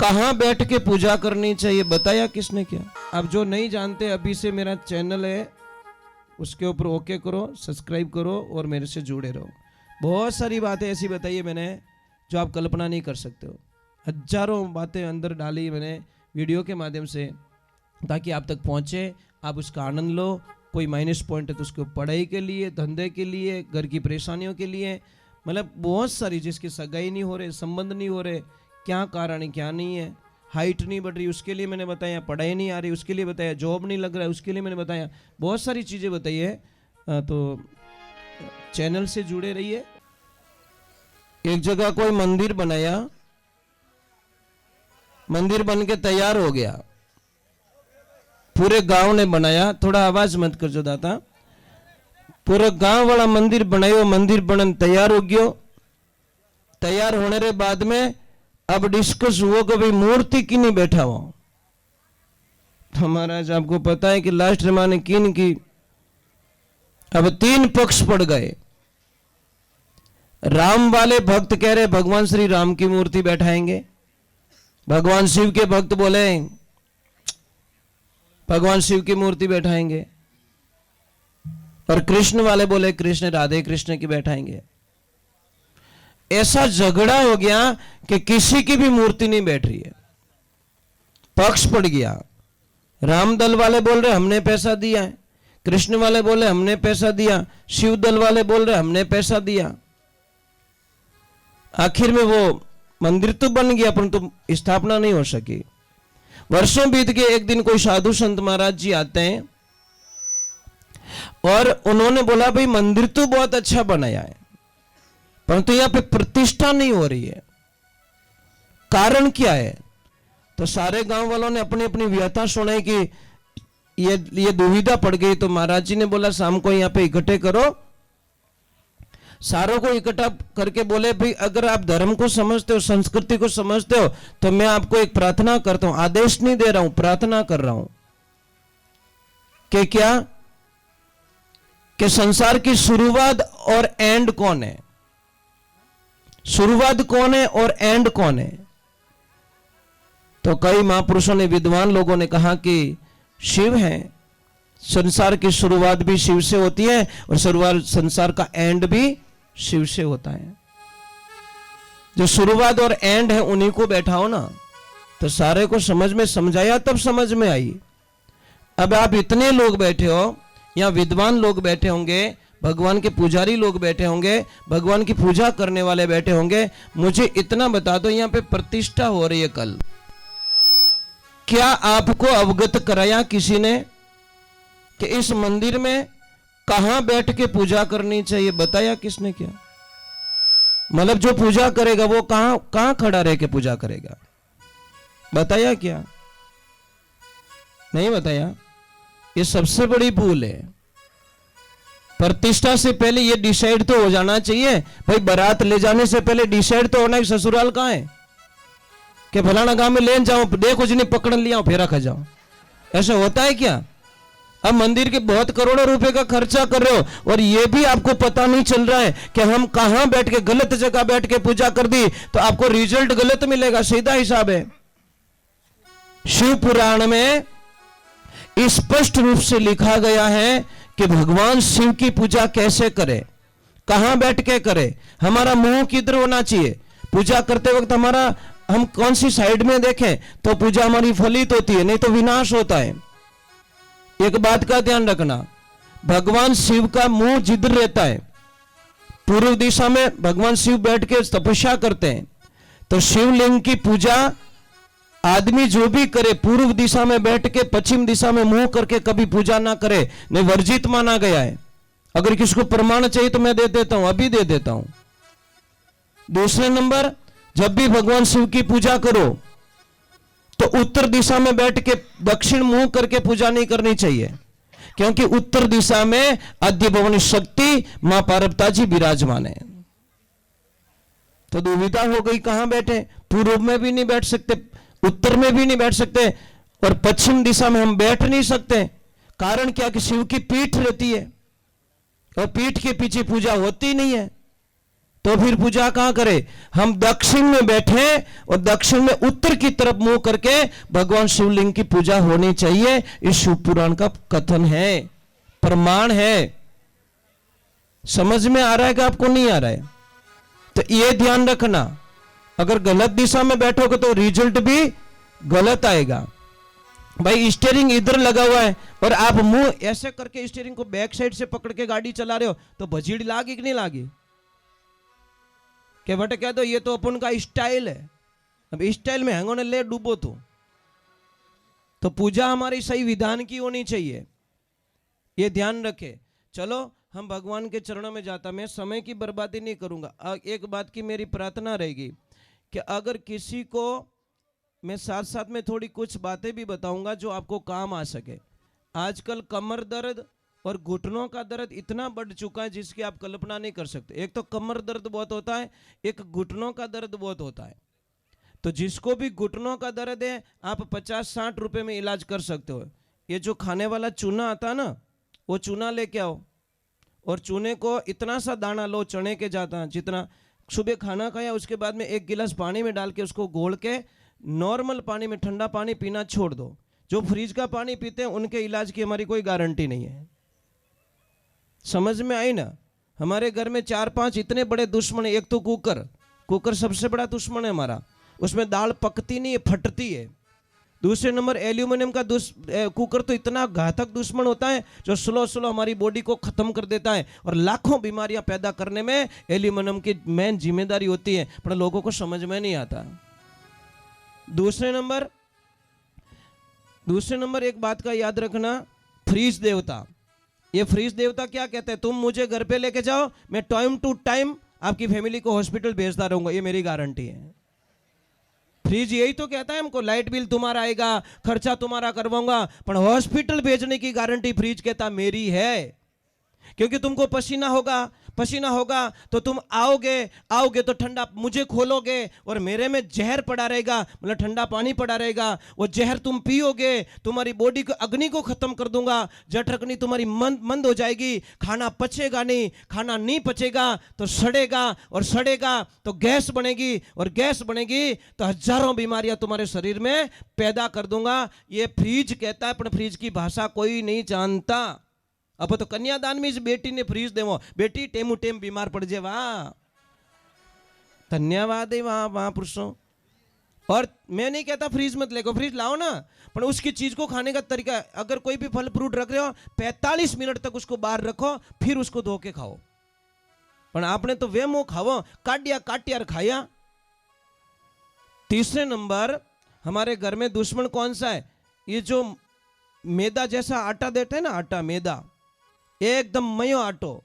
कहां बैठ के पूजा करनी चाहिए बताया किसने क्या? अब जो नहीं जानते अभी से मेरा चैनल है उसके ऊपर ओके करो, सब्सक्राइब करो और मेरे से जुड़े रहो। बहुत सारी बातें ऐसी बताई है मैंने जो आप कल्पना नहीं कर सकते हो। हजारों बातें अंदर डाली मैंने वीडियो के माध्यम से ताकि आप तक पहुंचे, आप उसका आनंद लो। कोई माइनस पॉइंट है तो उसको पढ़ाई के लिए, धंधे के लिए, घर की परेशानियों के लिए, मतलब बहुत सारी, जिसकी सगाई नहीं हो रहे, संबंध नहीं हो रहे, क्या कारण है क्या नहीं है, हाइट नहीं बढ़ रही उसके लिए मैंने बताया, पढ़ाई नहीं आ रही उसके लिए बताया, जॉब नहीं लग रहा है उसके लिए मैंने बताया, बहुत सारी चीज़ें बताई है। तो चैनल से जुड़े रहिए। एक जगह कोई मंदिर बनाया, मंदिर बन के तैयार हो गया, पूरे गांव ने बनाया, थोड़ा आवाज मत कर जो दाता, पूरा गांव वाला मंदिर बनायो, मंदिर बनन तैयार हो गयो। तैयार होने के बाद में अब डिस्कस हुआ कि भाई मूर्ति की नहीं बैठा हो। तो महाराज आपको पता है कि लास्ट जमाने किन की, अब 3 पक्ष पड़ गए। राम वाले भक्त कह रहे भगवान श्री राम की मूर्ति बैठाएंगे, भगवान शिव के भक्त बोले भगवान शिव की मूर्ति बैठाएंगे, और कृष्ण वाले बोले कृष्ण राधे कृष्ण की बैठाएंगे। ऐसा झगड़ा हो गया कि किसी की भी मूर्ति नहीं बैठ रही है, पक्ष पड़ गया। राम दल वाले बोल रहे हमने पैसा दिया है, कृष्ण वाले बोले हमने पैसा दिया, शिव दल वाले बोल रहे हमने पैसा दिया। आखिर में वो मंदिर तो बन गया परंतु स्थापना नहीं हो सकी। वर्षों बीत गए, एक दिन कोई साधु संत महाराज जी आते हैं और उन्होंने बोला भाई मंदिर तो बहुत अच्छा बनाया है परंतु यहां पे प्रतिष्ठा नहीं हो रही है, कारण क्या है? तो सारे गांव वालों ने अपनी अपनी व्यथा सुनाई कि ये दुविधा पड़ गई। तो महाराज जी ने बोला शाम को यहां पे इकट्ठे करो, सारों को इकट्ठा करके बोले भाई अगर आप धर्म को समझते हो, संस्कृति को समझते हो तो मैं आपको एक प्रार्थना करता हूं, आदेश नहीं दे रहा हूं, प्रार्थना कर रहा हूं कि क्या कि संसार की शुरुआत और एंड कौन है? शुरुआत कौन है और एंड कौन है? तो कई महापुरुषों ने, विद्वान लोगों ने कहा कि शिव है। संसार की शुरुआत भी शिव से होती है और शुरुआत संसार का एंड भी शिव से होता है। जो शुरुआत और एंड है उन्हीं को बैठाओ ना, तो सारे को समझ में समझाया तब समझ में आई। अब आप इतने लोग बैठे हो, यहाँ विद्वान लोग बैठे होंगे, भगवान के पुजारी लोग बैठे होंगे, भगवान की पूजा करने वाले बैठे होंगे, मुझे इतना बता दो यहाँ पे प्रतिष्ठा हो रही है कल, क्या आपको अवगत कराया किसी ने कि इस मंदिर में कहां बैठ के पूजा करनी चाहिए? बताया किसने क्या? मतलब जो पूजा करेगा वो कहां खड़ा रह के पूजा करेगा? बताया क्या? नहीं बताया। ये सबसे बड़ी भूल है। प्रतिष्ठा से पहले ये डिसाइड तो हो जाना चाहिए भाई, बारात ले जाने से पहले डिसाइड तो होना है ससुराल कहां है, कि फलाना गांव में ले जाओ, देखो जिन्हें पकड़ लिया फिर रखा जाओ। ऐसा होता है क्या? अब मंदिर के बहुत करोड़ों रुपए का खर्चा कर रहे हो और ये भी आपको पता नहीं चल रहा है कि हम कहां बैठ के, गलत जगह बैठ के पूजा कर दी तो आपको रिजल्ट गलत मिलेगा। सीधा हिसाब है। शिव पुराण में स्पष्ट रूप से लिखा गया है कि भगवान शिव की पूजा कैसे करें, कहां बैठ के करें, हमारा मुंह किधर होना चाहिए, पूजा करते वक्त हमारा हम कौन सी साइड में देखें तो पूजा हमारी फलित होती है, नहीं तो विनाश होता है। एक बात का ध्यान रखना, भगवान शिव का मुंह जिधर रहता है, पूर्व दिशा में भगवान शिव बैठ के तपस्या करते हैं, तो शिवलिंग की पूजा आदमी जो भी करे पूर्व दिशा में बैठ के पश्चिम दिशा में मुंह करके कभी पूजा ना करे, नहीं वर्जित माना गया है। अगर किसी को प्रमाण चाहिए तो मैं दे देता हूं, अभी दे देता हूं। दूसरे नंबर, जब भी भगवान शिव की पूजा करो तो उत्तर दिशा में बैठ के दक्षिण मुंह करके पूजा नहीं करनी चाहिए, क्योंकि उत्तर दिशा में आद्य भवानी शक्ति मां पार्वती जी विराजमान है। तो दुविधा हो गई, कहां बैठे? पूर्व में भी नहीं बैठ सकते, उत्तर में भी नहीं बैठ सकते और पश्चिम दिशा में हम बैठ नहीं सकते। कारण क्या कि शिव की पीठ रहती है और पीठ के पीछे पूजा होती नहीं है। तो फिर पूजा कहां करें? हम दक्षिण में बैठे और दक्षिण में उत्तर की तरफ मुंह करके भगवान शिवलिंग की पूजा होनी चाहिए। इस शिव पुराण का कथन है, प्रमाण है। समझ में आ रहा है कि आपको नहीं आ रहा है? तो ये ध्यान रखना, अगर गलत दिशा में बैठोगे तो रिजल्ट भी गलत आएगा। भाई स्टीयरिंग इधर लगा हुआ है और आप मुंह ऐसे करके स्टीयरिंग को बैक साइड से पकड़ के गाड़ी चला रहे हो तो भजीड़ लागी कि नहीं लागी? क्या बटे कह दो ये तो अपन का स्टाइल है, अब स्टाइल में हैंगों ने ले डूबो तो पूजा हमारी सही विधान की होनी चाहिए, ये ध्यान रखे। चलो हम भगवान के चरणों में जाता, मैं समय की बर्बादी नहीं करूंगा। एक बात की मेरी प्रार्थना रहेगी कि अगर किसी को, मैं साथ साथ में थोड़ी कुछ बातें भी बताऊंगा जो आपको काम आ सके। आजकल कमर दर्द और घुटनों का दर्द इतना बढ़ चुका है जिसकी आप कल्पना नहीं कर सकते। एक तो कमर दर्द बहुत होता है, एक घुटनों का दर्द बहुत होता है। तो जिसको भी घुटनों का दर्द है आप 50-60 रुपए में इलाज कर सकते हो। ये जो खाने वाला चूना आता है ना, वो चूना लेके आओ और चूने को इतना सा दाना लो, चने के जाता जितना, सुबह खाना खाया उसके बाद में 1 गिलास पानी में डाल के उसको घोल के नॉर्मल पानी में ठंडा पानी पीना छोड़ दो। जो फ्रिज का पानी पीते हैं उनके इलाज की हमारी कोई गारंटी नहीं है। समझ में आई ना? हमारे घर में 4-5 इतने बड़े दुश्मन है। एक तो कुकर सबसे बड़ा दुश्मन है हमारा, उसमें दाल पकती नहीं है, फटती है। दूसरे नंबर एल्यूमिनियम का कुकर तो इतना घातक दुश्मन होता है जो स्लो हमारी बॉडी को खत्म कर देता है और लाखों बीमारियां पैदा करने में एल्यूमिनियम की मेन जिम्मेदारी होती है, पर लोगों को समझ में नहीं आता। दूसरे नंबर एक बात का याद रखना, फ्रीज देवता। ये फ्रीज देवता क्या कहते हैं? तुम मुझे घर पे लेके जाओ, मैं टाइम टू टाइम आपकी फैमिली को हॉस्पिटल भेजता रहूंगा, ये मेरी गारंटी है। फ्रीज यही तो कहता है हमको, लाइट बिल तुम्हारा आएगा, खर्चा तुम्हारा करवाऊंगा, पर हॉस्पिटल भेजने की गारंटी फ्रीज कहता मेरी है। क्योंकि तुमको पसीना होगा तो तुम आओगे तो ठंडा मुझे खोलोगे और मेरे में जहर पड़ा रहेगा, मतलब ठंडा पानी पड़ा रहेगा। वो जहर तुम पियोगे, तुम्हारी बॉडी को अग्नि को खत्म कर दूंगा, जठरग्नि तुम्हारी मंद हो जाएगी, खाना पचेगा नहीं, खाना नहीं पचेगा तो सड़ेगा और सड़ेगा तो गैस बनेगी और गैस बनेगी तो हजारों बीमारियां तुम्हारे शरीर में पैदा कर दूंगा। ये फ्रीज कहता है, पर फ्रीज की भाषा कोई नहीं जानता। अब तो कन्यादान में इस बेटी ने फ्रीज देवो, बेटी टेमू टेम बीमार पड़ जाए, वाह धन्यवाद है वहां पुरुषों। और मैं नहीं कहता फ्रीज मत लेको, फ्रीज लाओ ना, पर उसकी चीज को खाने का तरीका, अगर कोई भी फल फ्रूट रख रहे हो 45 मिनट तक उसको बाहर रखो, फिर उसको धो के खाओ। पर आपने तो वे मुंह खाओ, काटिया खाया। तीसरे नंबर हमारे घर में दुश्मन कौन सा है? ये जो मैदा जैसा आटा देते हैं ना, आटा मैदा, एकदम मयो आटो,